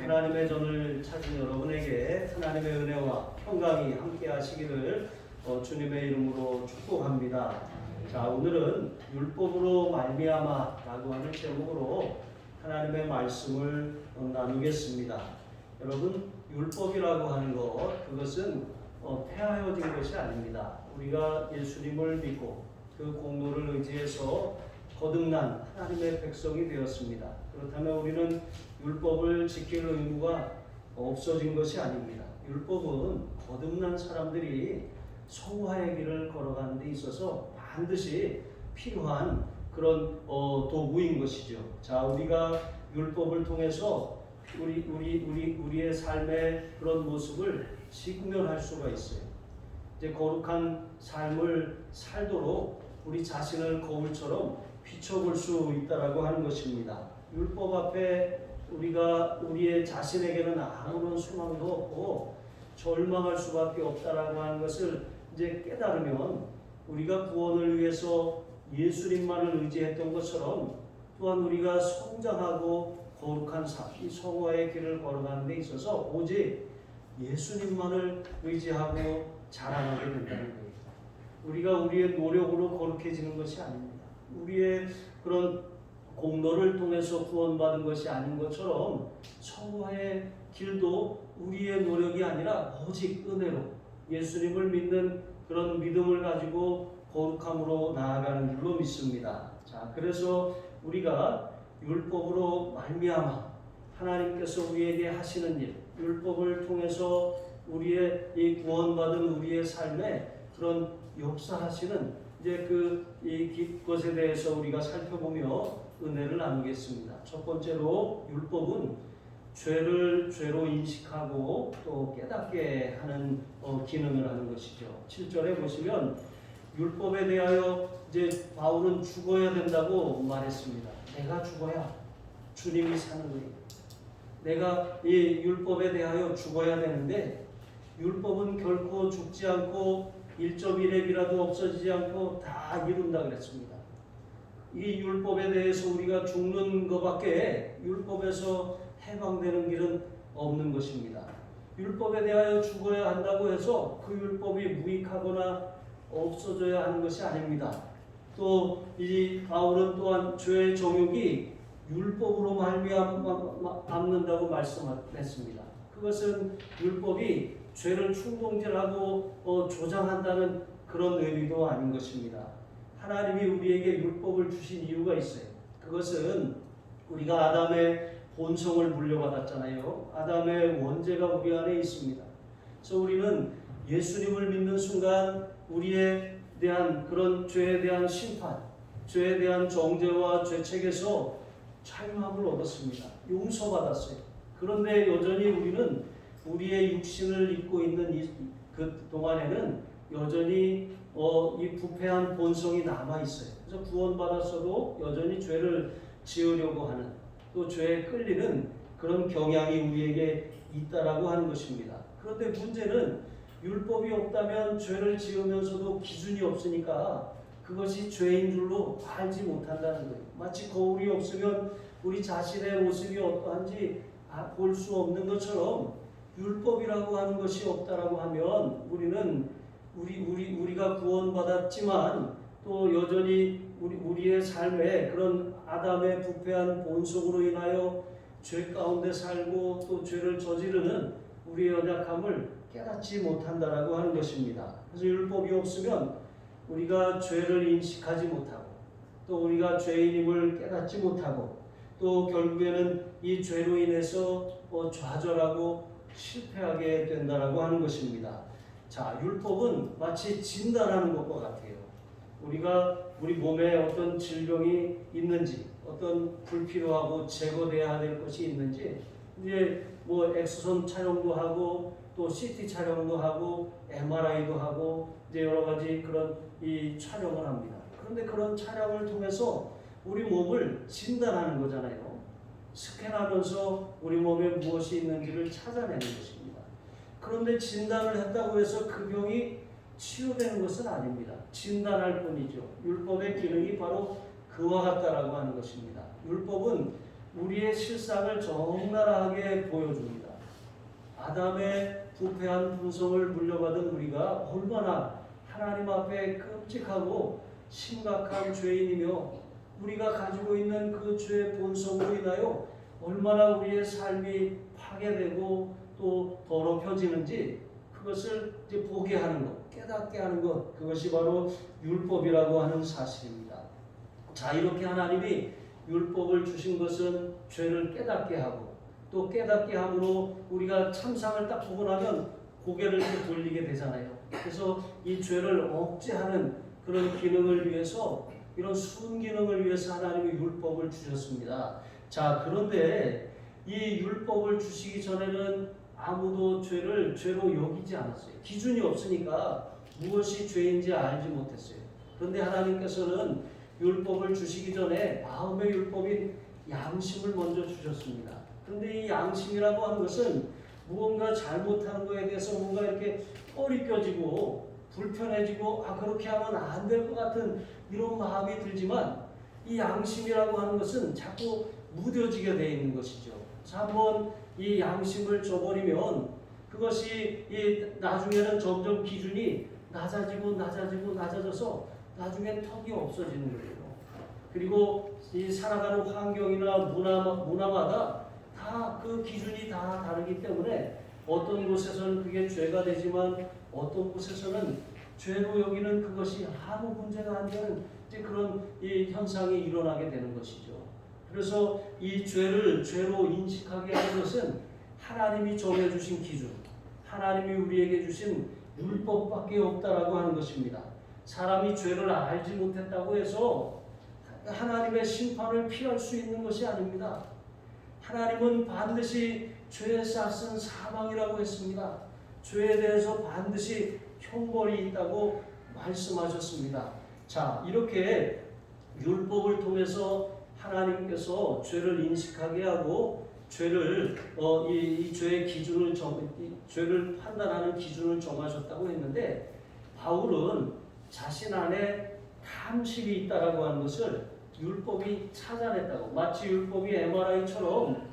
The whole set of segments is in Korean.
하나님의 전을 찾은 여러분에게 하나님의 은혜와 평강이 함께 하시기를 주님의 이름으로 축복합니다. 자, 오늘은 율법으로 말미암아라고 하는 제목으로 하나님의 말씀을 나누겠습니다. 여러분, 율법이라고 하는 그것은 폐하여진 것이 아닙니다. 우리가 예수님을 믿고 그 공로를 의지해서 거듭난 하나님의 백성이 되었습니다. 그렇다면 우리는 율법을 지킬 의무가 없어진 것이 아닙니다. 율법은 거듭난 사람들이 성화의 길을 걸어가는 데 있어서 반드시 필요한 그런 도구인 것이죠. 자, 우리가 율법을 통해서 우리의 삶의 그런 모습을 직면할 수가 있어요. 이제 거룩한 삶을 살도록 우리 자신을 거울처럼 비춰볼 수 있다라고 하는 것입니다. 율법 앞에 우리의 자신에게는 아무런 소망도 없고 절망할 수밖에 없다라고 하는 것을 이제 깨달으면 우리가 구원을 위해서 예수님만을 의지했던 것처럼 또한 우리가 성장하고 거룩한 삶, 이 성화의 길을 걸어가는 데 있어서 오직 예수님만을 의지하고 자라나게 된다는 거예요. 우리가 우리의 노력으로 거룩해지는 것이 아닙니다. 우리의 그런 공로를 통해서 구원받은 것이 아닌 것처럼 성화의 길도 우리의 노력이 아니라 오직 은혜로 예수님을 믿는 그런 믿음을 가지고 거룩함으로 나아가는 줄로 믿습니다. 자, 그래서 우리가 율법으로 말미암아 하나님께서 우리에게 하시는 일, 율법을 통해서 우리의 이 구원받은 우리의 삶에 그런 역사하시는 이제 그것에 대해서 우리가 살펴보며 은혜를 나누겠습니다. 첫 번째로 율법은 죄를 죄로 인식하고 또 깨닫게 하는 기능을 하는 것이죠. 7절에 보시면 율법에 대하여 이제 바울은 죽어야 된다고 말했습니다. 내가 죽어야 주님이 사는 거예요. 내가 이 율법에 대하여 죽어야 되는데 율법은 결코 죽지 않고 1.1획이라도 없어지지 않고 다 이룬다 그랬습니다. 이 율법에 대해서 우리가 죽는 것밖에 율법에서 해방되는 길은 없는 것입니다. 율법에 대하여 죽어야 한다고 해서 그 율법이 무익하거나 없어져야 하는 것이 아닙니다. 또 이 바울은 또한 죄의 정욕이 율법으로 말미암는다고 말씀했습니다. 그것은 율법이 죄를 충동질하고 조장한다는 그런 의미도 아닌 것입니다. 하나님이 우리에게 율법을 주신 이유가 있어요. 그것은 우리가 아담의 본성을 물려받았잖아요. 아담의 원죄가 우리 안에 있습니다. 그래서 우리는 예수님을 믿는 순간 우리에 대한 그런 죄에 대한 심판, 죄에 대한 정죄와 죄책에서 자유함을 얻었습니다. 용서받았어요. 그런데 여전히 우리는 우리의 육신을 입고 있는 그 동안에는 여전히 이 부패한 본성이 남아 있어요. 그래서 구원받았어도 여전히 죄를 지으려고 하는 또 죄에 끌리는 그런 경향이 우리에게 있다라고 하는 것입니다. 그런데 문제는 율법이 없다면 죄를 지으면서도 기준이 없으니까 그것이 죄인 줄로 알지 못한다는 거예요. 마치 거울이 없으면 우리 자신의 모습이 어떠한지 볼 수 없는 것처럼 율법이라고 하는 것이 없다라고 하면 우리가 구원받았지만 또 여전히 우리의 삶에 그런 아담의 부패한 본성으로 인하여 죄 가운데 살고 또 죄를 저지르는 우리의 연약함을 깨닫지 못한다라고 하는 것입니다. 그래서 율법이 없으면 우리가 죄를 인식하지 못하고 또 우리가 죄인임을 깨닫지 못하고 또 결국에는 이 죄로 인해서 좌절하고 실패하게 된다라고 하는 것입니다. 자, 율법은 마치 진단하는 것과 같아요. 우리가 우리 몸에 어떤 질병이 있는지, 어떤 불필요하고 제거돼야 될 것이 있는지, 이제 엑스선 촬영도 하고 또 CT 촬영도 하고 MRI도 하고 이제 여러 가지 그런 이 촬영을 합니다. 그런데 그런 촬영을 통해서 우리 몸을 진단하는 거잖아요. 스캔하면서 우리 몸에 무엇이 있는지를 찾아내는 것입니다. 그런데 진단을 했다고 해서 그 병이 치유되는 것은 아닙니다. 진단할 뿐이죠. 율법의 기능이 바로 그와 같다라고 하는 것입니다. 율법은 우리의 실상을 적나라하게 보여줍니다. 아담의 부패한 품성을 물려받은 우리가 얼마나 하나님 앞에 끔찍하고 심각한 죄인이며 우리가 가지고 있는 그 죄의 본성으로 인하여 얼마나 우리의 삶이 파괴되고 또 더럽혀지는지 그것을 이제 보게 하는 것, 깨닫게 하는 것, 그것이 바로 율법이라고 하는 사실입니다. 자, 이렇게 하나님이 율법을 주신 것은 죄를 깨닫게 하고 또 깨닫게 함으로 우리가 참상을 딱 보고 나면 고개를 이렇게 돌리게 되잖아요. 그래서 이 죄를 억제하는 그런 기능을 위해서 이런 순기능을 위해서 하나님이 율법을 주셨습니다. 자, 그런데 이 율법을 주시기 전에는 아무도 죄를 죄로 여기지 않았어요. 기준이 없으니까 무엇이 죄인지 알지 못했어요. 그런데 하나님께서는 율법을 주시기 전에 마음의 율법인 양심을 먼저 주셨습니다. 그런데 이 양심이라고 하는 것은 무언가 잘못하는 것에 대해서 뭔가 이렇게 꺼리껴지고 불편해지고 그렇게 하면 안 될 것 같은 이런 마음이 들지만 이 양심이라고 하는 것은 자꾸 무뎌지게 되어 있는 것이죠. 한번 이 양심을 줘버리면 그것이 나중에는 점점 기준이 낮아져서 나중엔 턱이 없어지는 거예요. 그리고 이 살아가는 환경이나 문화마다 다 그 기준이 다 다르기 때문에 어떤 곳에서는 그게 죄가 되지만 어떤 곳에서는 죄로 여기는 그것이 아무 문제가 안 되는 그런 이 현상이 일어나게 되는 것이죠. 그래서 이 죄를 죄로 인식하게 하는 것은 하나님이 정해주신 기준, 하나님이 우리에게 주신 율법밖에 없다라고 하는 것입니다. 사람이 죄를 알지 못했다고 해서 하나님의 심판을 피할 수 있는 것이 아닙니다. 하나님은 반드시 죄의 싹은 사망이라고 했습니다. 죄에 대해서 반드시 형벌이 있다고 말씀하셨습니다. 자, 이렇게 율법을 통해서 하나님께서 죄를 인식하게 하고 죄를 이 죄의 기준을 죄를 판단하는 기준을 정하셨다고 했는데 바울은 자신 안에 탐심이 있다라고 하는 것을 율법이 찾아냈다고, 마치 율법이 MRI처럼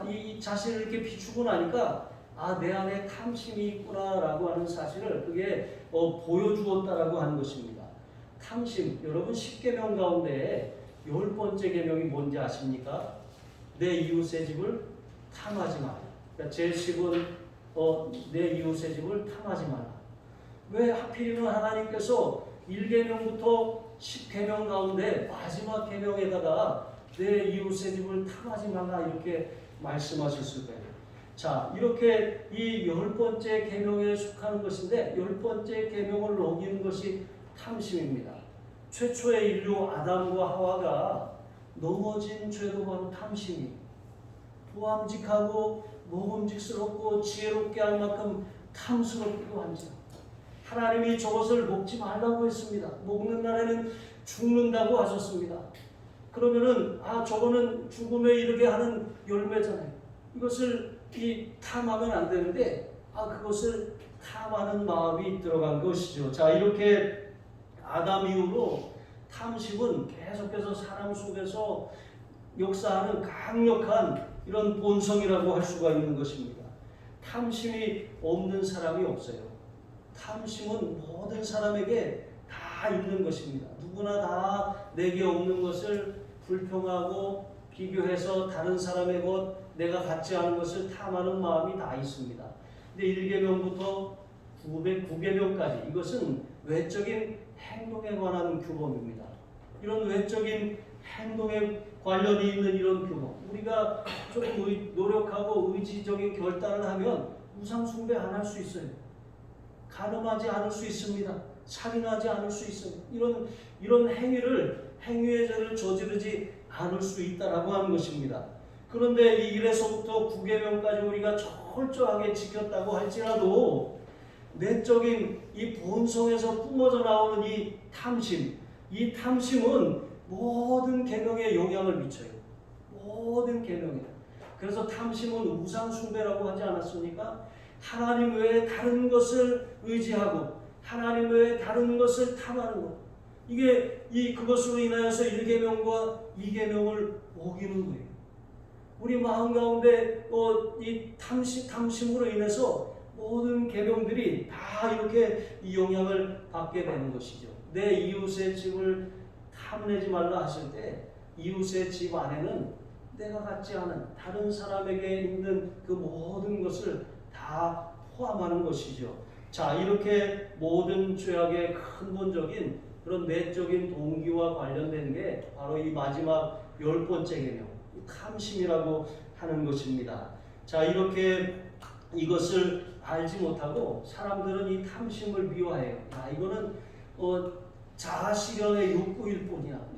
이 자신을 이렇게 비추고 나니까 내 안에 탐심이 있구나라고 하는 사실을 그게 보여주었다라고 하는 것입니다. 탐심, 여러분 10계명 가운데 10번째 계명이 뭔지 아십니까? 내 이웃의 집을 탐하지 마라. 그러니까 제10은 내 이웃의 집을 탐하지 마라. 왜 하필이면 하나님께서 1계명부터 10계명 가운데 마지막 계명에다가 내 이웃의 집을 탐하지 말라 이렇게 말씀하셨을까요? 자, 이렇게 이 10번째 계명에 속하는 것인데 10번째 계명을 어기는 것이 탐심입니다. 최초의 인류 아담과 하와가 넘어진 죄도 바로 탐심이 보암직하고 먹음직스럽고 지혜롭게 할 만큼 탐스럽기도 한지요. 하나님이 저것을 먹지 말라고 했습니다. 먹는 날에는 죽는다고 하셨습니다. 그러면은 저거는 죽음에 이르게 하는 열매잖아요. 이것을 탐하면 안 되는데 그것을 탐하는 마음이 들어간 것이죠. 자, 이렇게 아담 이후로 탐심은 계속해서 사람 속에서 역사하는 강력한 이런 본성이라고 할 수가 있는 것입니다. 탐심이 없는 사람이 없어요. 탐심은 모든 사람에게 다 있는 것입니다. 누구나 다 내게 없는 것을 불평하고 비교해서 다른 사람의 것, 내가 갖지 않은 것을 탐하는 마음이 다 있습니다. 근데 1계명부터 9계명까지 이것은 외적인 행동에 관한 규범입니다. 이런 외적인 행동에 관련이 있는 이런 규범, 우리가 조금 노력하고 의지적인 결단을 하면 우상 숭배 안 할 수 있어요. 간음하지 않을 수 있습니다. 살인하지 않을 수 있습니다. 이런 행위의 죄를 저지르지 않을 수 있다라고 하는 것입니다. 그런데 이 1에서부터 9계명까지 우리가 철저하게 지켰다고 할지라도 내적인 이 본성에서 뿜어져 나오는 이 탐심은 모든 계명에 영향을 미쳐요. 모든 계명에. 그래서 탐심은 우상 숭배라고 하지 않았습니까? 하나님 외에 다른 것을 의지하고 하나님 외에 다른 것을 탐하는 것. 이게 그것으로 인하여서 1계명과 2계명을 어기는 거예요. 우리 마음 가운데 이 탐심으로 인해서 모든 계명들이 다 이렇게 이 영향을 받게 되는 것이죠. 내 이웃의 집을 탐내지 말라 하실 때 이웃의 집 안에는 내가 갖지 않은 다른 사람에게 있는 그 모든 것을 다 포함하는 것이죠. 자, 이렇게 모든 죄악의 근본적인 그런 내적인 동기와 관련된 게 바로 이 마지막 10번째 계명, 탐심이라고 하는 것입니다. 자, 이렇게 이것을 알지 못하고 사람들은 이 탐심을 미워해요. 이거는 자아실현의 욕구일 뿐이야.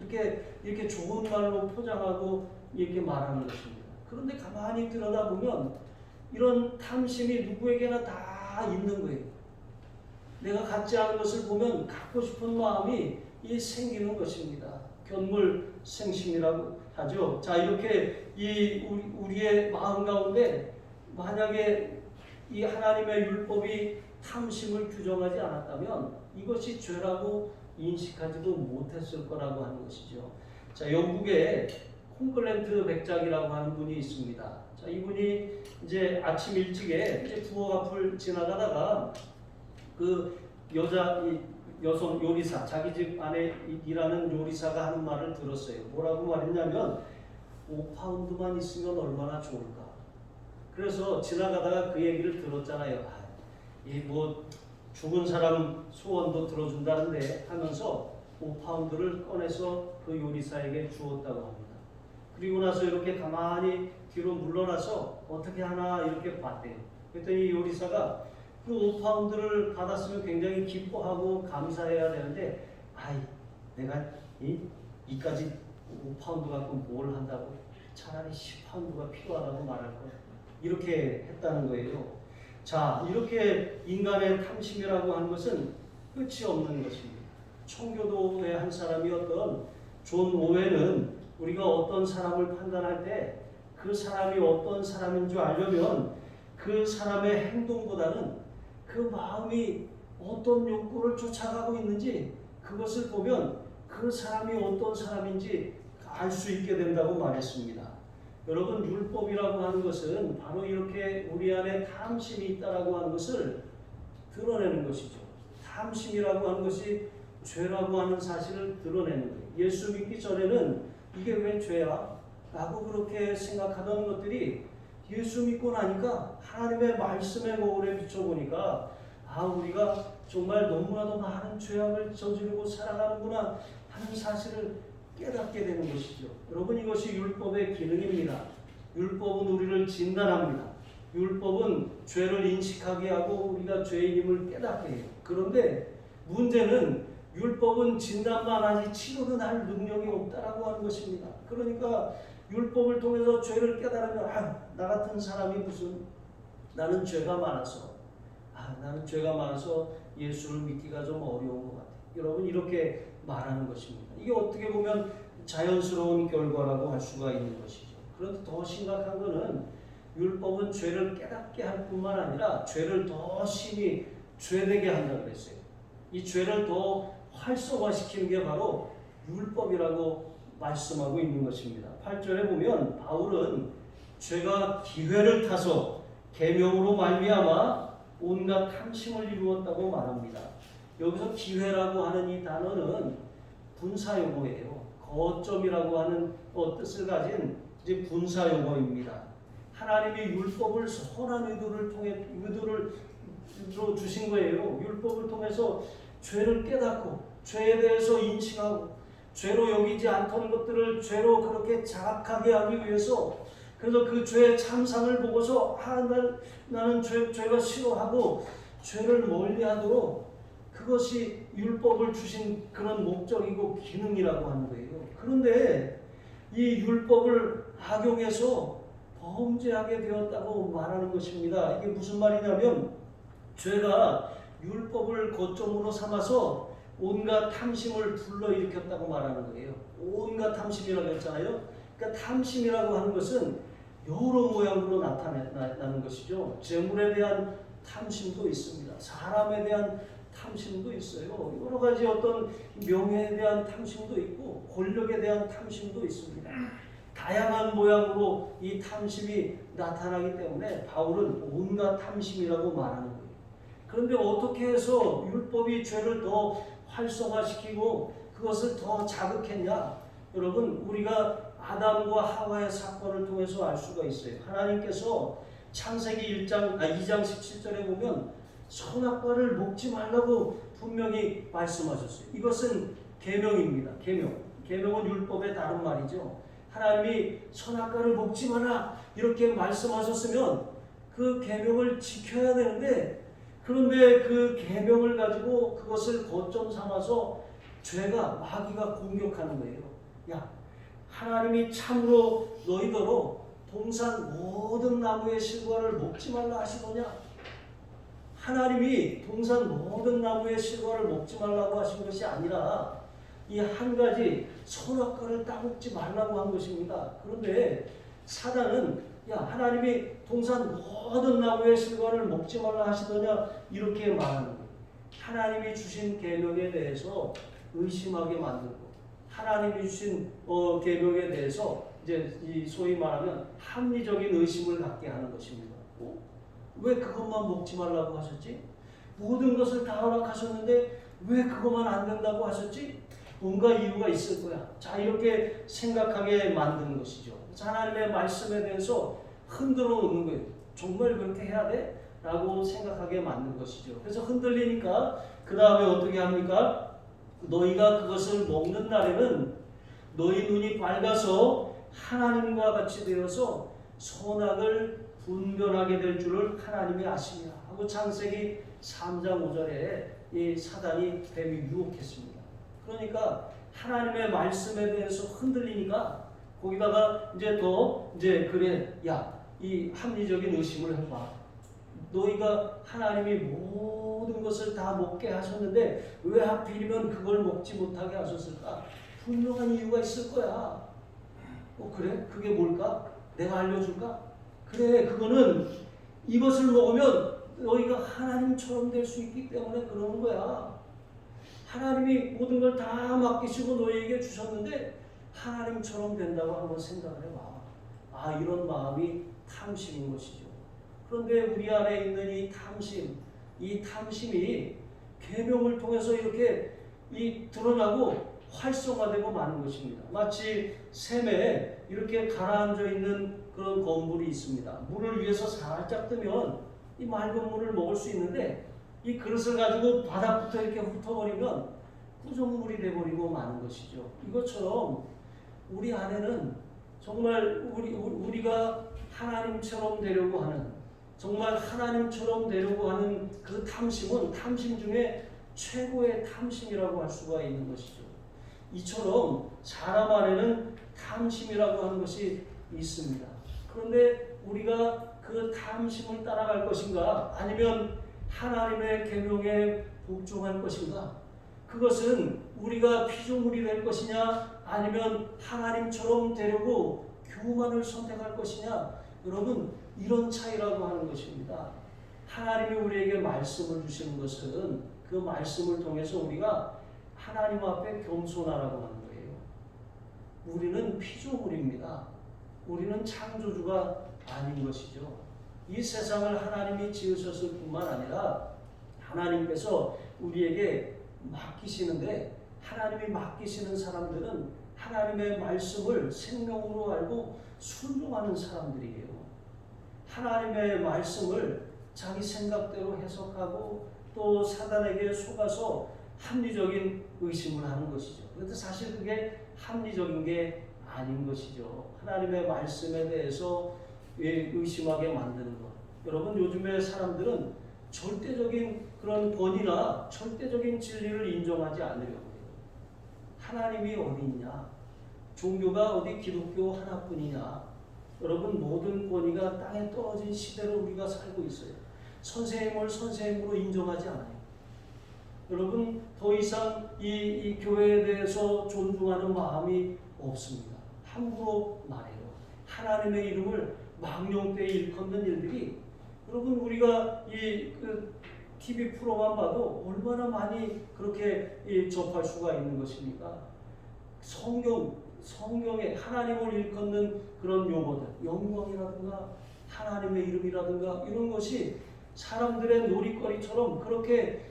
이렇게 좋은 말로 포장하고 이렇게 말하는 것입니다. 그런데 가만히 들여다보면 이런 탐심이 누구에게나 다 있는 거예요. 내가 갖지 않은 것을 보면 갖고 싶은 마음이 생기는 것입니다. 견물생심이라고 하죠. 자, 이렇게 우리의 마음 가운데 만약에 이 하나님의 율법이 탐심을 규정하지 않았다면 이것이 죄라고 인식하지도 못했을 거라고 하는 것이죠. 자, 영국에 콩클랜트 백작이라고 하는 분이 있습니다. 자, 이분이 이제 아침 일찍에 이제 부엌 앞을 지나가다가 그 여성 요리사, 자기 집 안에 일하는 요리사가 하는 말을 들었어요. 뭐라고 말했냐면 5파운드만 있으면 얼마나 좋을까. 그래서 지나가다가 그 얘기를 들었잖아요. 죽은 사람 소원도 들어준다는데 하면서 5파운드를 꺼내서 그 요리사에게 주었다고 합니다. 그리고 나서 이렇게 가만히 뒤로 물러나서 어떻게 하나 이렇게 봤대요. 그랬더니 요리사가 그 5파운드를 받았으면 굉장히 기뻐하고 감사해야 되는데 내가 이까지 5파운드 갖고 뭘 한다고, 차라리 10파운드가 필요하다고 말할 거야. 이렇게 했다는 거예요. 자, 이렇게 인간의 탐심이라고 하는 것은 끝이 없는 것입니다. 청교도의 한 사람이었던 존 오웬은 우리가 어떤 사람을 판단할 때 그 사람이 어떤 사람인 줄 알려면 그 사람의 행동보다는 그 마음이 어떤 욕구를 쫓아가고 있는지 그것을 보면 그 사람이 어떤 사람인지 알 수 있게 된다고 말했습니다. 여러분, 율법이라고 하는 것은 바로 이렇게 우리 안에 탐심이 있다라고 하는 것을 드러내는 것이죠. 탐심이라고 하는 것이 죄라고 하는 사실을 드러내는 거예요. 예수 믿기 전에는 이게 왜 죄야? 라고 그렇게 생각하던 것들이 예수 믿고 나니까 하나님의 말씀의 거울에 비춰보니까 우리가 정말 너무나도 많은 죄악을 저지르고 살아가는구나 하는 사실을 깨닫게 되는 것이죠. 여러분, 이것이 율법의 기능입니다. 율법은 우리를 진단합니다. 율법은 죄를 인식하게 하고 우리가 죄인임을 깨닫게 해요. 그런데 문제는 율법은 진단만 하지 치료는 할 능력이 없다라고 하는 것입니다. 그러니까 율법을 통해서 죄를 깨달으면 나 같은 사람이 무슨, 나는 죄가 많아서 예수를 믿기가 좀 어려운 것 같아요. 여러분, 이렇게 말하는 것입니다. 이게 어떻게 보면 자연스러운 결과라고 할 수가 있는 것이죠. 그런데 더 심각한 것은 율법은 죄를 깨닫게 할 뿐만 아니라 죄를 더 심히 죄되게 한다고 그랬어요. 이 죄를 더 활성화시키는 게 바로 율법이라고 말씀하고 있는 것입니다. 8절에 보면 바울은 죄가 기회를 타서 계명으로 말미암아 온갖 탐심을 이루었다고 말합니다. 여기서 기회라고 하는 이 단어는 분사용어예요. 거점이라고 하는 뜻을 가진 이제 분사용어입니다. 하나님이 율법을 선한 의도를 주신 거예요. 율법을 통해서 죄를 깨닫고 죄에 대해서 인식하고 죄로 여기지 않던 것들을 죄로 그렇게 자각하게 하기 위해서, 그래서 그 죄의 참상을 보고서 나는 죄가 싫어하고 죄를 멀리하도록, 그것이 율법을 주신 그런 목적이고 기능이라고 하는 거예요. 그런데 이 율법을 악용해서 범죄하게 되었다고 말하는 것입니다. 이게 무슨 말이냐면 죄가 율법을 거점으로 삼아서 온갖 탐심을 불러일으켰다고 말하는 거예요. 온갖 탐심이라고 했잖아요. 그러니까 탐심이라고 하는 것은 여러 모양으로 나타나는 것이죠. 재물에 대한 탐심도 있습니다. 사람에 대한 탐심도 있어요. 여러 가지 어떤 명예에 대한 탐심도 있고 권력에 대한 탐심도 있습니다. 다양한 모양으로 이 탐심이 나타나기 때문에 바울은 온갖 탐심이라고 말하는 거예요. 그런데 어떻게 해서 율법이 죄를 더 활성화시키고 그것을 더 자극했냐? 여러분, 우리가 아담과 하와의 사건을 통해서 알 수가 있어요. 하나님께서 창세기 2장 17절에 보면 선악과를 먹지 말라고 분명히 말씀하셨어요. 이것은 계명입니다. 계명은 율법의 다른 말이죠. 하나님이 선악과를 먹지 마라 이렇게 말씀하셨으면 그 계명을 지켜야 되는데, 그런데 그 계명을 가지고 그것을 거점 삼아서 죄가 마귀가 공격하는 거예요. 야, 하나님이 참으로 너희더러 동산 모든 나무의 실과를 먹지 말라 하시더냐? 하나님이 동산 모든 나무의 실과를 먹지 말라고 하신 것이 아니라 이 한 가지 선악과를 따먹지 말라고 한 것입니다. 그런데 사단은 야, 하나님이 동산 모든 나무의 실과를 먹지 말라 하시더냐 이렇게 말하는 거예요. 하나님이 주신 계명에 대해서 의심하게 만들고, 하나님이 주신 계명에 대해서 이제 이 소위 말하면 합리적인 의심을 갖게 하는 것입니다. 왜 그것만 먹지 말라고 하셨지? 모든 것을 다 허락하셨는데 왜 그것만 안 된다고 하셨지? 뭔가 이유가 있을 거야. 자, 이렇게 생각하게 만드는 것이죠. 하나님의 말씀에 대해서 흔들어 놓는 거예요. 정말 그렇게 해야 돼? 라고 생각하게 만든 것이죠. 그래서 흔들리니까 그 다음에 어떻게 합니까? 너희가 그것을 먹는 날에는 너희 눈이 밝아서 하나님과 같이 되어서 선악을 분별하게 될 줄을 하나님이 아시냐 하고 창세기 3장 5절에 이 사단이 뱀이 유혹했습니다. 그러니까 하나님의 말씀에 대해서 흔들리니까 거기다가 이제 그래, 야, 이 합리적인 의심을 해봐. 너희가 하나님이 모든 것을 다 먹게 하셨는데 왜 하필이면 그걸 먹지 못하게 하셨을까? 분명한 이유가 있을 거야. 그래? 그게 뭘까? 내가 알려줄까? 그래, 그거는 이것을 먹으면 너희가 하나님처럼 될 수 있기 때문에 그러는 거야. 하나님이 모든 걸 다 맡기시고 너희에게 주셨는데 하나님처럼 된다고 한번 생각을 해봐. 아, 이런 마음이 탐심인 것이죠. 그런데 우리 안에 있는 이 탐심이 계명을 통해서 이렇게 드러나고 활성화되고 마는 것입니다. 마치 샘에 이렇게 가라앉아 있는 그런 건물이 있습니다. 물을 위에서 살짝 뜨면 이 맑은 물을 먹을 수 있는데 이 그릇을 가지고 바닥부터 이렇게 훑어버리면 구정물이 돼버리고 마는 것이죠. 이것처럼 우리 안에는 정말 우리가 하나님처럼 되려고 하는, 정말 하나님처럼 되려고 하는 그 탐심은 탐심 중에 최고의 탐심이라고 할 수가 있는 것이죠. 이처럼 사람 안에는 탐심이라고 하는 것이 있습니다. 그런데 우리가 그 탐심을 따라갈 것인가, 아니면 하나님의 계명에 복종할 것인가? 그것은 우리가 피조물이 될 것이냐, 아니면 하나님처럼 되려고 교만을 선택할 것이냐? 여러분, 이런 차이라고 하는 것입니다. 하나님이 우리에게 말씀을 주시는 것은 그 말씀을 통해서 우리가 하나님 앞에 겸손하라고 하는 거예요. 우리는 피조물입니다. 우리는 창조주가 아닌 것이죠. 이 세상을 하나님이 지으셨을 뿐만 아니라 하나님께서 우리에게 맡기시는데, 하나님이 맡기시는 사람들은 하나님의 말씀을 생명으로 알고 순종하는 사람들이에요. 하나님의 말씀을 자기 생각대로 해석하고 또 사단에게 속아서 합리적인 의심을 하는 것이죠. 그런데 사실 그게 합리적인 게 아닌 것이죠. 하나님의 말씀에 대해서 의심하게 만드는 것. 여러분, 요즘의 사람들은 절대적인 그런 권위나 절대적인 진리를 인정하지 않으려고 해요. 하나님이 어디 있냐? 종교가 어디 기독교 하나뿐이냐? 여러분, 모든 권위가 땅에 떨어진 시대로 우리가 살고 있어요. 선생님을 선생님으로 인정하지 않아요. 여러분, 더 이상 이 교회에 대해서 존중하는 마음이 없습니다. 함부로 말해요. 하나님의 이름을 망령되이 일컫는 일들이, 여러분, 우리가 TV 프로만 봐도 얼마나 많이 그렇게 접할 수가 있는 것입니까? 성경, 성경에 하나님을 일컫는 그런 용어들, 영광이라든가 하나님의 이름이라든가 이런 것이 사람들의 놀이거리처럼 그렇게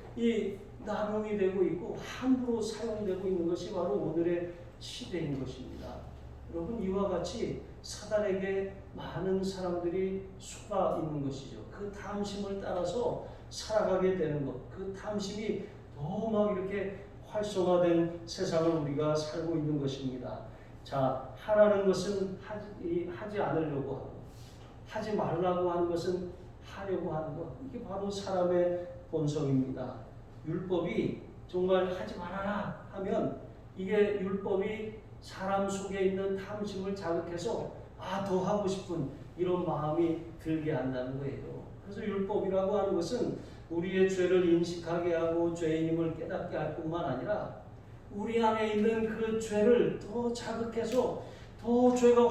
남용이 되고 있고 함부로 사용되고 있는 것이 바로 오늘의 시대인 것입니다. 여러분, 이와 같이 사단에게 많은 사람들이 속아 있는 것이죠. 그 탐심을 따라서 살아가게 되는 것, 그 탐심이 너무 막 이렇게 활성화된 세상을 우리가 살고 있는 것입니다. 자, 하라는 것은 하지 않으려고 하고, 하지 말라고 하는 것은 하려고 하는 것, 이게 바로 사람의 본성입니다. 율법이 정말 하지 말아라 하면 이게 율법이 사람 속에 있는 탐심을 자극해서 더 하고 싶은 이런 마음이 들게 한다는 거예요. 그래서 율법이라고 하는 것은 우리의 죄를 인식하게 하고 죄인임을 깨닫게 할 뿐만 아니라 우리 안에 있는 그 죄를 더 자극해서 더 죄가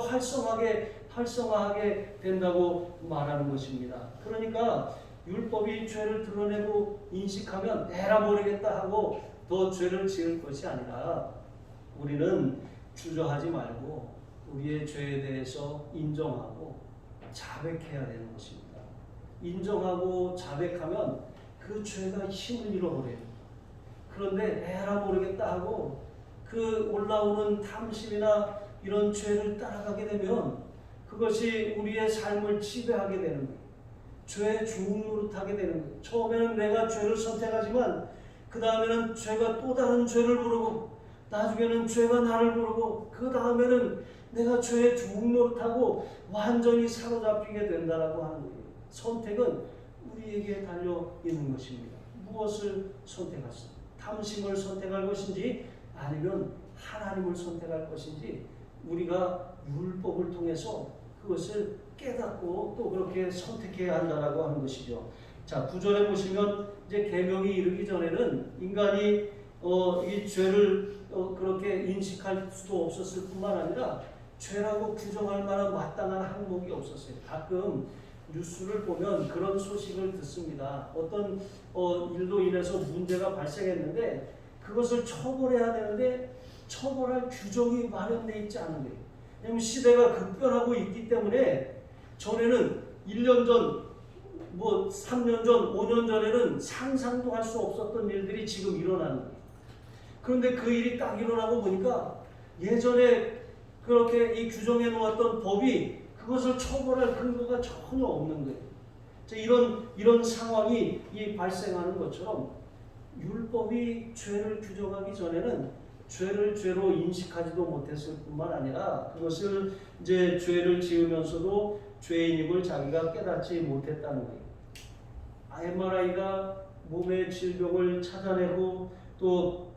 활성화하게 된다고 말하는 것입니다. 그러니까 율법이 죄를 드러내고 인식하면 에라 모르겠다 하고 더 죄를 지을 것이 아니라 우리는 주저하지 말고 우리의 죄에 대해서 인정하고 자백해야 되는 것입니다. 인정하고 자백하면 그 죄가 힘을 잃어버려요. 그런데 에라 모르겠다 하고 그 올라오는 탐심이나 이런 죄를 따라가게 되면 그것이 우리의 삶을 지배하게 되는 거예요. 죄의 주인 노릇하게 되는 거예요. 처음에는 내가 죄를 선택하지만 그 다음에는 죄가 또 다른 죄를 부르고 나중에는 죄가 나를 부르고 그 다음에는 내가 죄의 주인 노릇하고 완전히 사로잡히게 된다라고 하는 거예요. 선택은 우리에게 달려 있는 것입니다. 무엇을 선택할까? 탐심을 선택할 것인지 아니면 하나님을 선택할 것인지 우리가 율법을 통해서 그것을 깨닫고 또 그렇게 선택해야 한다라고 하는 것이죠. 자, 9절에 보시면 이제 계명이 이르기 전에는 인간이 이 죄를 그렇게 인식할 수도 없었을 뿐만 아니라 죄라고 규정할 만한 마땅한 항목이 없었어요. 가끔 뉴스를 보면 그런 소식을 듣습니다. 어떤 일로 인해서 문제가 발생했는데 그것을 처벌해야 되는데 처벌할 규정이 마련되어 있지 않은 거예요. 왜냐하면 시대가 급변하고 있기 때문에 전에는 1년 전, 3년 전, 5년 전에는 상상도 할 수 없었던 일들이 지금 일어나는 거예요. 그런데 그 일이 딱 일어나고 보니까 예전에 그렇게 이 규정해 놓았던 법이 그것을 처벌할 근거가 전혀 없는 거예요. 이런 상황이 발생하는 것처럼 율법이 죄를 규정하기 전에는 죄를 죄로 인식하지도 못했을 뿐만 아니라 그것을 이제 죄를 지으면서도 죄인임을 자기가 깨닫지 못했다는 거예요. MRI가 몸의 질병을 찾아내고 또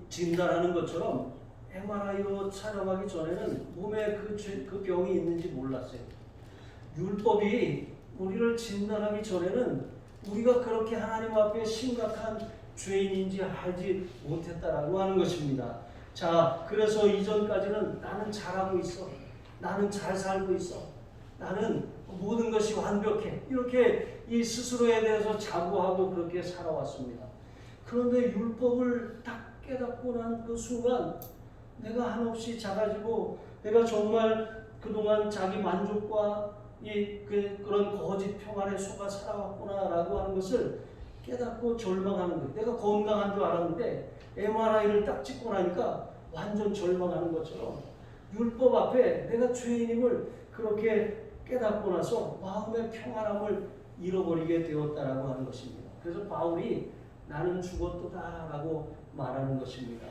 진단하는 것처럼 MRI로 촬영하기 전에는 몸에 그 병이 있는지 몰랐어요. 율법이 우리를 진단하기 전에는 우리가 그렇게 하나님 앞에 심각한 죄인인지 알지 못했다라고 하는 것입니다. 자, 그래서 이전까지는 나는 잘하고 있어. 나는 잘 살고 있어. 나는 모든 것이 완벽해. 이렇게 이 스스로에 대해서 자부하고 그렇게 살아왔습니다. 그런데 율법을 딱 깨닫고 난 그 순간 내가 한없이 작아지고 내가 정말 그동안 자기 만족과 그런 거짓 평안에 속아 살아왔구나라고 하는 것을 깨닫고 절망하는 거예요. 내가 건강한 줄 알았는데 MRI를 딱 찍고 나니까 완전 절망하는 것처럼 율법 앞에 내가 죄인임을 그렇게 깨닫고 나서 마음의 평안함을 잃어버리게 되었다라고 하는 것입니다. 그래서 바울이 나는 죽었도다라고 말하는 것입니다.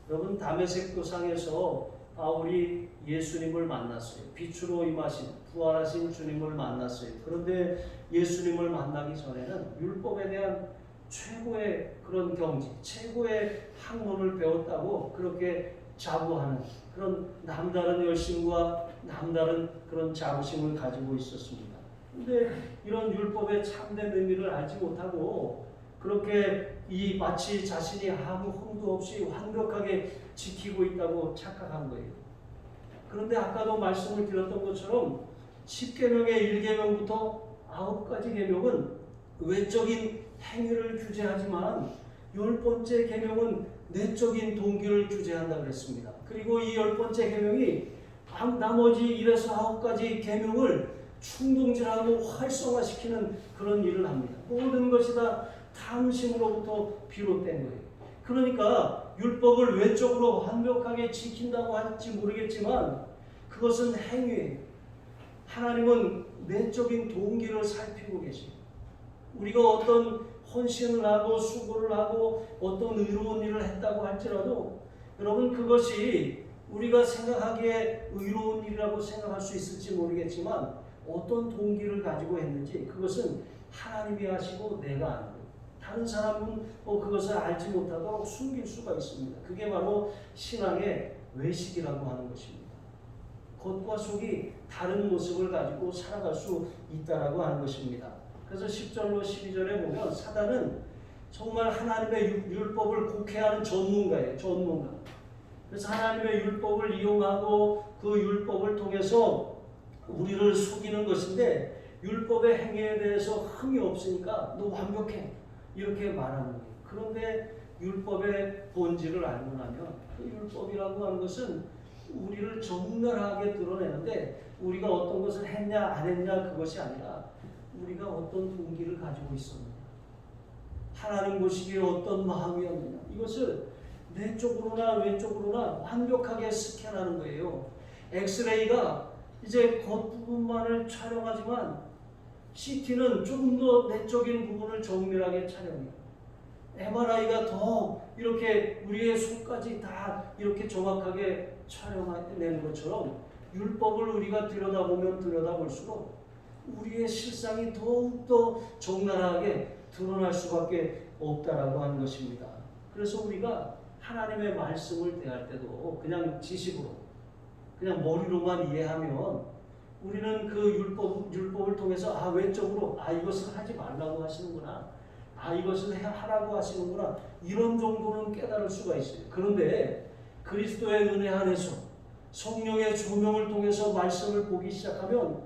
여러분, 다메섹 도상에서 바울이 예수님을 만났어요. 빛으로 임하신 부활하신 주님을 만났어요. 그런데 예수님을 만나기 전에는 율법에 대한 최고의 그런 경지, 최고의 학문을 배웠다고 그렇게 자부하는 그런 남다른 열심과 남다른 그런 자부심을 가지고 있었습니다. 그런데 이런 율법의 참된 의미를 알지 못하고 그렇게 마치 자신이 아무 흠도 없이 완벽하게 지키고 있다고 착각한 거예요. 그런데 아까도 말씀을 드렸던 것처럼 10계명의 1계명부터 9가지 계명은 외적인 행위를 규제하지만 10번째 계명은 내적인 동기를 규제한다고 했습니다. 그 그리고 이 10번째 계명이 나머지 1에서 9가지 계명을 충동질하고 활성화시키는 그런 일을 합니다. 모든 것이 다 탐심으로부터 비롯된 거예요. 그러니까 율법을 외적으로 완벽하게 지킨다고 할지 모르겠지만 그것은 행위예요. 하나님은 내적인 동기를 살피고 계십니다. 우리가 어떤 헌신을 하고 수고를 하고 어떤 의로운 일을 했다고 할지라도 여러분 그것이 우리가 생각하기에 의로운 일이라고 생각할 수 있을지 모르겠지만 어떤 동기를 가지고 했는지 그것은 하나님이 하시고 내가 아는 거예요. 다른 사람은 그것을 알지 못하도록 숨길 수가 있습니다. 그게 바로 신앙의 외식이라고 하는 것입니다. 겉과 속이 다른 모습을 가지고 살아갈 수 있다라고 하는 것입니다. 그래서 10절로 12절에 보면 사단은 정말 하나님의 율법을 곡해하는 전문가예요. 전문가. 그래서 하나님의 율법을 이용하고 그 율법을 통해서 우리를 속이는 것인데 율법의 행위에 대해서 흠이 없으니까 너 완벽해 이렇게 말하는 거예요. 그런데 율법의 본질을 알고 나면 그 율법이라고 하는 것은 우리를 적나라하게 드러내는데 우리가 어떤 것을 했냐 안 했냐 그것이 아니라 우리가 어떤 동기를 가지고 있었느냐, 하나님 보시기에 어떤 마음이었느냐, 이것을 내적으로나 외적으로나 완벽하게 스캔하는 거예요. 엑스레이가 이제 겉부분만을 촬영하지만 CT는 조금 더 내적인 부분을 정밀하게 촬영해요. MRI가 더 이렇게 우리의 손까지 다 이렇게 정확하게 촬영해내는 것처럼 율법을 우리가 들여다보면 들여다볼수록 우리의 실상이 더욱더 적나라하게 드러날 수밖에 없다라고 하는 것입니다. 그래서 우리가 하나님의 말씀을 대할 때도 그냥 지식으로 그냥 머리로만 이해하면 우리는 그 율법을 통해서 외적으로 이것을 하지 말라고 하시는구나, 이것을 하라고 하시는구나, 이런 정도는 깨달을 수가 있어요. 그런데 그리스도의 은혜 안에서 성령의 조명을 통해서 말씀을 보기 시작하면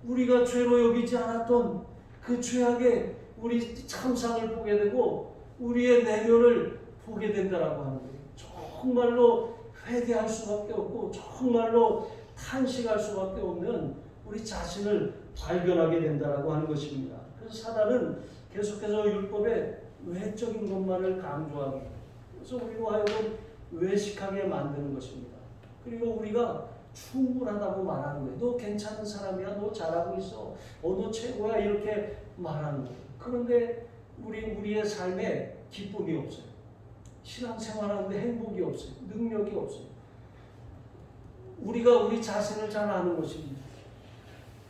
우리가 죄로 여기지 않았던 그 죄악의 우리 참상을 보게 되고 우리의 내면을 보게 된다라고 하는 거예요. 정말로 회개할 수밖에 없고 정말로 탄식할 수밖에 없는 우리 자신을 발견하게 된다라고 하는 것입니다. 그래서 사단은 계속해서 율법의 외적인 것만을 강조하게 해요. 그래서 우리로 하여금 외식하게 만드는 것입니다. 그리고 우리가 충분하다고 말하는 거예요. 너 괜찮은 사람이야, 너 잘하고 있어, 너 최고야, 이렇게 말하는 거예요. 그런데 우리의 삶에 기쁨이 없어요. 신앙생활하는데 행복이 없어요. 능력이 없어요. 우리가 우리 자신을 잘 아는 것입니다.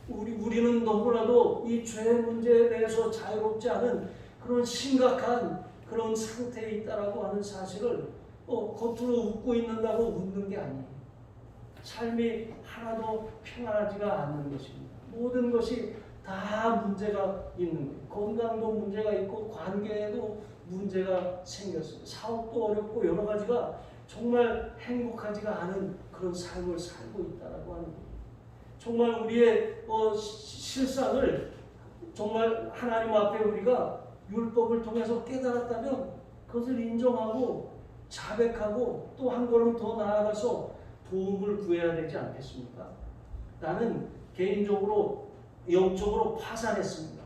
우리는 너무나도 이 죄 문제에 대해서 자유롭지 않은 그런 심각한 그런 상태에 있다라고 하는 사실을 겉으로 웃고 있는다고 웃는 게 아니에요. 삶이 하나도 평안하지가 않는 것입니다. 모든 것이 다 문제가 있는 거예요. 건강도 문제가 있고 관계에도 문제가 생겼어요. 사업도 어렵고 여러 가지가 정말 행복하지가 않은 그런 삶을 살고 있다라고 하는 거예요. 정말 우리의 실상을 정말 하나님 앞에 우리가 율법을 통해서 깨달았다면 그것을 인정하고 자백하고 또 한 걸음 더 나아가서 도움을 구해야 되지 않겠습니까? 나는 개인적으로 영적으로 파산했습니다.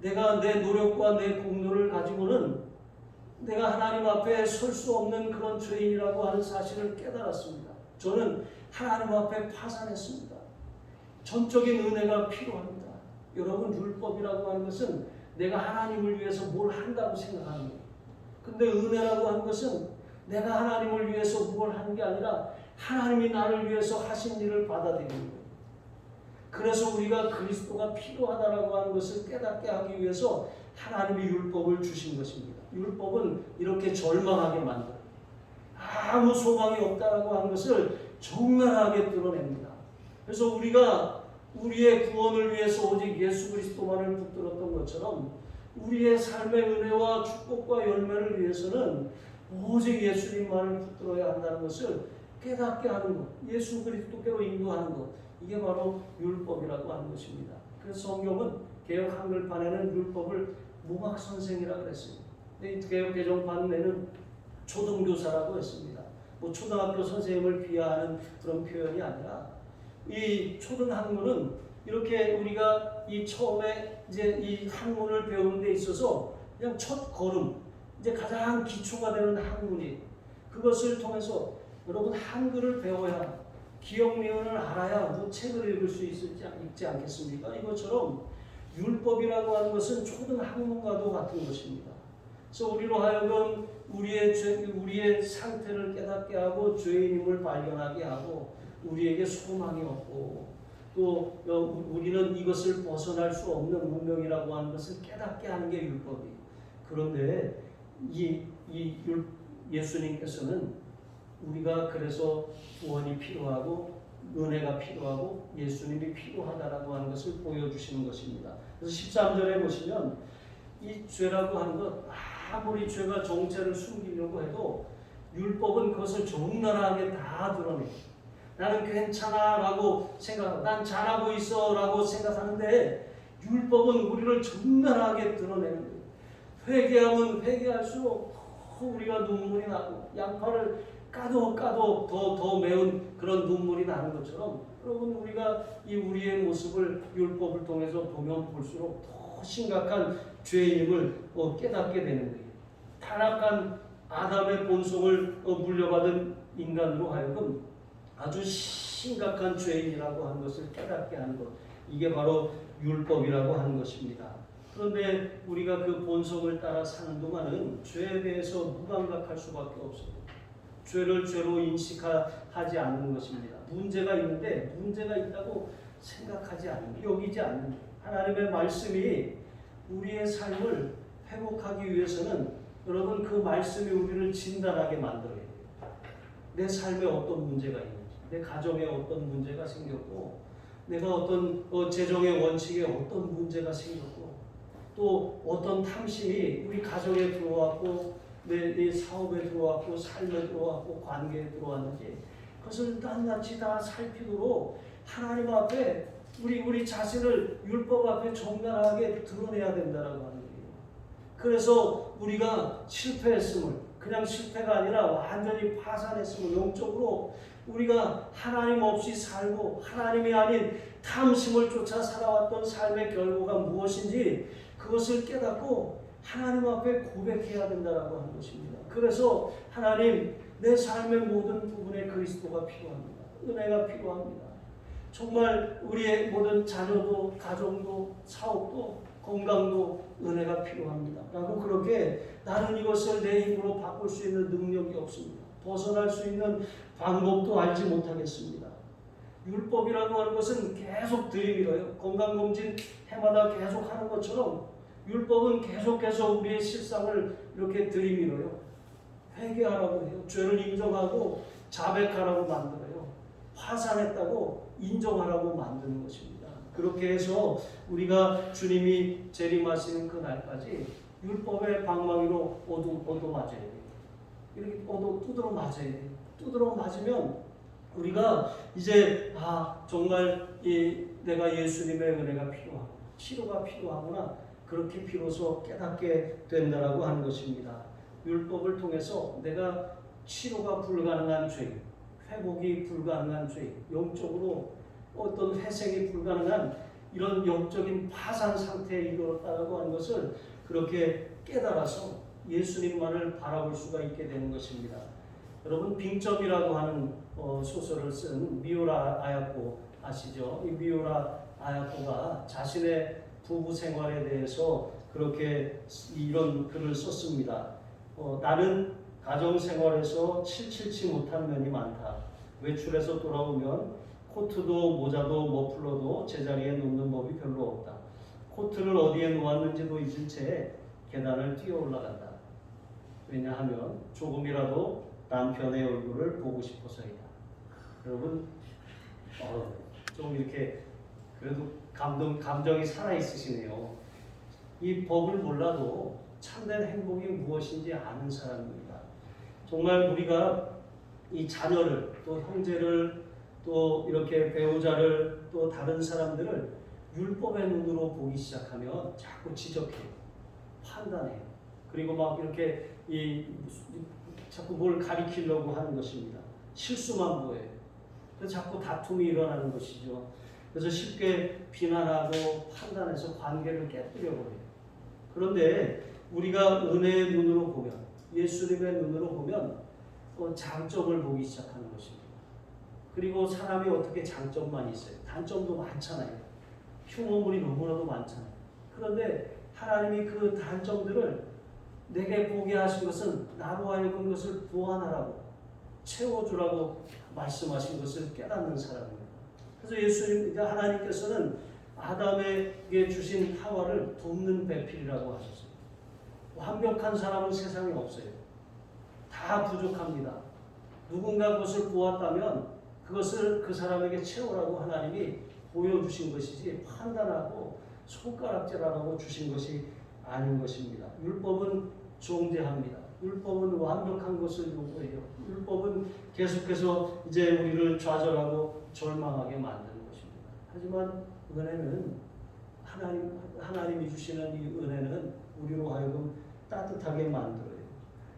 내가 내 노력과 내 공로를 가지고는 내가 하나님 앞에 설 수 없는 그런 죄인이라고 하는 사실을 깨달았습니다. 저는 하나님 앞에 파산했습니다. 전적인 은혜가 필요합니다. 여러분, 율법이라고 하는 것은 내가 하나님을 위해서 뭘 한다고 생각하는 거예요. 근데 은혜라고 하는 것은 내가 하나님을 위해서 뭘 하는 게 아니라 하나님이 나를 위해서 하신 일을 받아들이는 거예요. 그래서 우리가 그리스도가 필요하다라고 하는 것을 깨닫게 하기 위해서 하나님이 율법을 주신 것입니다. 율법은 이렇게 절망하게 만들어요. 아무 소망이 없다라고 하는 것을 적나라하게 드러냅니다. 그래서 우리가 우리의 구원을 위해서 오직 예수 그리스도만을 붙들었던 것처럼 우리의 삶의 은혜와 축복과 열매를 위해서는 오직 예수님만을 붙들어야 한다는 것을 깨닫게 하는 것, 예수 그리스도께로 인도하는 것, 이게 바로 율법이라고 하는 것입니다. 그래서 성경은 개역 한글판에는 율법을 문학선생이라고 했습니다. 개역 개정판에는 초등교사라고 했습니다. 뭐 초등학교 선생님을 비하하는 그런 표현이 아니라 이 초등학문은 이렇게 우리가 이 처음에 이제 이 학문을 배우는 데 있어서 그냥 첫 걸음, 이제 가장 기초가 되는 학문이 그것을 통해서 여러분 한글을 배워야 기억 니은을 알아야 뭐 책을 읽을 수 있지 않겠습니까? 이것처럼 율법이라고 하는 것은 초등학문과도 같은 것입니다. 그래서 우리로 하여금 우리의 상태를 깨닫게 하고 죄인임을 발견하게 하고 우리에게 소망이 없고 또 우리는 이것을 벗어날 수 없는 문명이라고 하는 것을 깨닫게 하는 게 율법이. 그런데 예수님께서는 우리가 그래서 구원이 필요하고 은혜가 필요하고 예수님이 필요하다라고 하는 것을 보여주시는 것입니다. 그래서 13절에 보시면 이 죄라고 하는 것 아무리 죄가 정체를 숨기려고 해도 율법은 그것을 적나라하게 다 드러내요. 나는 괜찮아 라고 생각하고 난 잘하고 있어 라고 생각하는데 율법은 우리를 적나라하게 드러내는 거예요. 회개하면 회개할수록 더 우리가 눈물이 나고 양파를 까도 더 매운 그런 눈물이 나는 것처럼 여러분 우리가 이 우리의 모습을 율법을 통해서 보면 볼수록 더 심각한 죄인임을 깨닫게 되는 거예요. 타락한 아담의 본성을 물려받은 인간으로 하여금 아주 심각한 죄인이라고 하는 것을 깨닫게 하는 것. 이게 바로 율법이라고 하는 것입니다. 그런데 우리가 그 본성을 따라 사는 동안은 죄에 대해서 무감각할 수밖에 없어요. 죄를 죄로 인식하지 않는 것입니다. 문제가 있는데 문제가 있다고 생각하지 않는, 여기지 않는 하나님의 말씀이 우리의 삶을 회복하기 위해서는 여러분 그 말씀이 우리를 진단하게 만들어야 돼요. 내 삶에 어떤 문제가 있는지, 내 가정에 어떤 문제가 생겼고, 내가 어떤 재정의 원칙에 어떤 문제가 생겼고, 또 어떤 탐심이 우리 가정에 들어왔고, 내 사업에 들어왔고, 삶에 들어왔고, 관계에 들어왔는지 그것을 낱낱이 다 살피도록 하나님 앞에 우리 자신을 율법 앞에 정당하게 드러내야 된다라고 하는 거예요. 그래서 우리가 실패했음을 그냥 실패가 아니라 완전히 파산했음을 영적으로 우리가 하나님 없이 살고 하나님이 아닌 탐심을 쫓아 살아왔던 삶의 결과가 무엇인지 그것을 깨닫고 하나님 앞에 고백해야 된다라고 하는 것입니다. 그래서 하나님 내 삶의 모든 부분에 그리스도가 필요합니다. 은혜가 필요합니다. 정말 우리의 모든 자녀도 가정도 사업도 건강도 은혜가 필요합니다. 라고 그렇게 나는 이것을 내 힘으로 바꿀 수 있는 능력이 없습니다. 벗어날 수 있는 방법도 알지 못하겠습니다. 율법이라고 하는 것은 계속 들이밀어요. 건강검진 해마다 계속 하는 것처럼 율법은 계속해서 우리의 실상을 이렇게 들이밀어요. 회개하라고 해요. 죄를 인정하고 자백하라고 만들어요. 화산했다고 인정하라고 만드는 것입니다. 그렇게 해서 우리가 주님이 재림하시는 그날까지 율법의 방망이로 얻어 맞아야 돼요. 이렇게 두드러 맞아야 돼요. 두드러 맞으면 우리가 이제 정말 내가 예수님의 은혜가 필요하고 치료가 필요하구나. 그렇게 비로소 깨닫게 된다라고 하는 것입니다. 율법을 통해서 내가 치료가 불가능한 죄, 회복이 불가능한 죄, 영적으로 어떤 회생이 불가능한 이런 영적인 파산 상태에 이르렀다고 하는 것을 그렇게 깨달아서 예수님만을 바라볼 수가 있게 되는 것입니다. 여러분 빙점이라고 하는 소설을 쓴 미우라 아야코 아시죠? 이 미우라 아야코가 자신의 부부 생활에 대해서 그렇게 이런 글을 썼습니다. 나는 가정 생활에서 칠칠치 못한 면이 많다. 외출해서 돌아오면 코트도 모자도 머플러도 제자리에 놓는 법이 별로 없다. 코트를 어디에 놓았는지도 잊은 채 계단을 뛰어 올라간다. 왜냐하면 조금이라도 남편의 얼굴을 보고 싶어서이다. 여러분 좀 이렇게 그래도 감정이 살아있으시네요. 이 법을 몰라도 참된 행복이 무엇인지 아는 사람입니다. 정말 우리가 이 자녀를 또 형제를 또 이렇게 배우자를 또 다른 사람들을 율법의 눈으로 보기 시작하면 자꾸 지적해요. 판단해요. 그리고 막 이렇게 자꾸 뭘 가리키려고 하는 것입니다. 실수만 보여요. 그래서 자꾸 다툼이 일어나는 것이죠. 그래서 쉽게 비난하고 판단해서 관계를 깨뜨려버려요. 그런데 우리가 은혜의 눈으로 보면, 예수님의 눈으로 보면 장점을 보기 시작하는 것입니다. 그리고 사람이 어떻게 장점만 있어요? 단점도 많잖아요. 흉어물이 너무나도 많잖아요. 그런데 하나님이 그 단점들을 내게 보게 하신 것은 나로 하여금 그것을 보완하라고, 채워주라고 말씀하신 것을 깨닫는 사람입니다. 그래서 예수님, 하나님께서는 아담에게 주신 하와를 돕는 배필이라고 하셨어요. 완벽한 사람은 세상에 없어요. 다 부족합니다. 누군가 그것을 보았다면 그것을 그 사람에게 채우라고 하나님이 보여주신 것이지 판단하고 손가락질하라고 주신 것이 아닌 것입니다. 율법은 존재합니다. 율법은 완벽한 것을 요구해요. 율법은 계속해서 이제 우리를 좌절하고 절망하게 만드는 것입니다. 하지만 은혜는 하나님이 주시는 이 은혜는 우리로 하여금 따뜻하게 만들어요.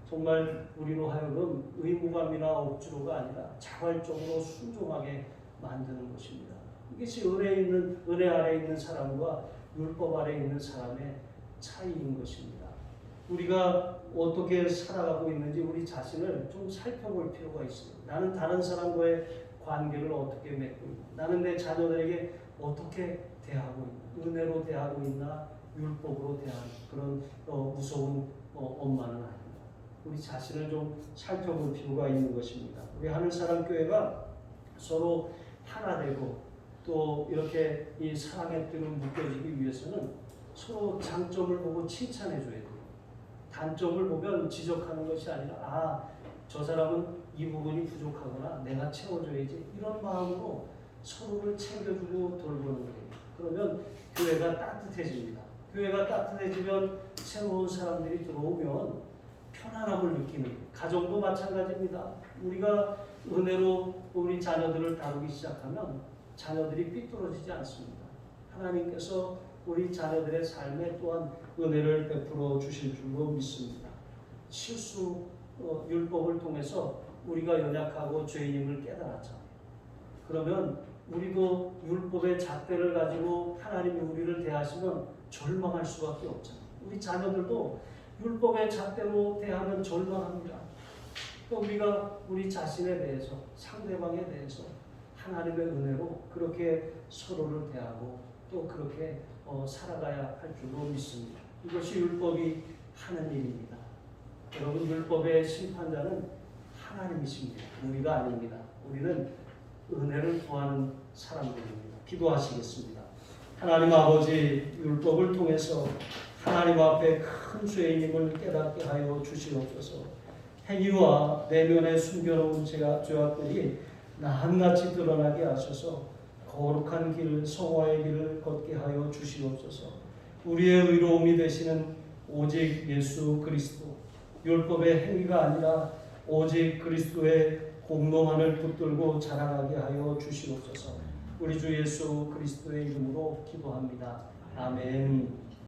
정말 우리로 하여금 의무감이나 억지로가 아니라 자발적으로 순종하게 만드는 것입니다. 이것이 은혜 아래 있는 사람과 율법 아래 있는 사람의 차이인 것입니다. 우리가 어떻게 살아가고 있는지 우리 자신을 좀 살펴볼 필요가 있어요. 나는 다른 사람과의 관계를 어떻게 맺고 있나? 나는 내 자녀들에게 어떻게 대하고 있나? 은혜로 대하고 있나? 율법으로 대하는 그런 무서운 엄마는 아닙니다. 우리 자신을 좀 살펴볼 필요가 있는 것입니다. 우리 하늘사랑 교회가 서로 하나 되고 또 이렇게 이 사랑의 끈을 묶여지기 위해서는 서로 장점을 보고 칭찬해 줘야 돼요. 단점을 보면 지적하는 것이 아니라 저 사람은 이 부분이 부족하구나, 내가 채워줘야지, 이런 마음으로 서로를 챙겨주고 돌보는 거예요. 그러면 교회가 따뜻해집니다. 교회가 따뜻해지면 새로운 사람들이 들어오면 편안함을 느끼는 거예요. 가정도 마찬가지입니다. 우리가 은혜로 우리 자녀들을 다루기 시작하면 자녀들이 삐뚤어지지 않습니다. 하나님께서 우리 자녀들의 삶에 또한 은혜를 베풀어 주실 줄로 믿습니다. 율법을 통해서 우리가 연약하고 죄인임을 깨달았잖아요. 그러면 우리도 율법의 잣대를 가지고 하나님이 우리를 대하시면 절망할 수밖에 없잖아요. 우리 자녀들도 율법의 잣대로 대하면 절망합니다. 또 우리가 우리 자신에 대해서, 상대방에 대해서 하나님의 은혜로 그렇게 서로를 대하고 또 그렇게 살아가야 할 줄로 믿습니다. 이것이 율법이 하는 일입니다. 여러분, 율법의 심판자는 하나님이십니다. 우리가 아닙니다. 우리는 은혜를 구하는 사람들입니다. 기도하시겠습니다. 하나님 아버지, 율법을 통해서 하나님 앞에 큰 죄인임을 깨닫게 하여 주시옵소서. 행위와 내면에 숨겨놓은 죄악들이 낱낱이 드러나게 하셔서 거룩한 길, 성화의 길을 걷게 하여 주시옵소서. 우리의 의로움이 되시는 오직 예수 그리스도, 율법의 행위가 아니라 오직 그리스도의 공동함을 붙들고 자라나게 하여 주시옵소서. 우리 주 예수 그리스도의 이름으로 기도합니다. 아멘.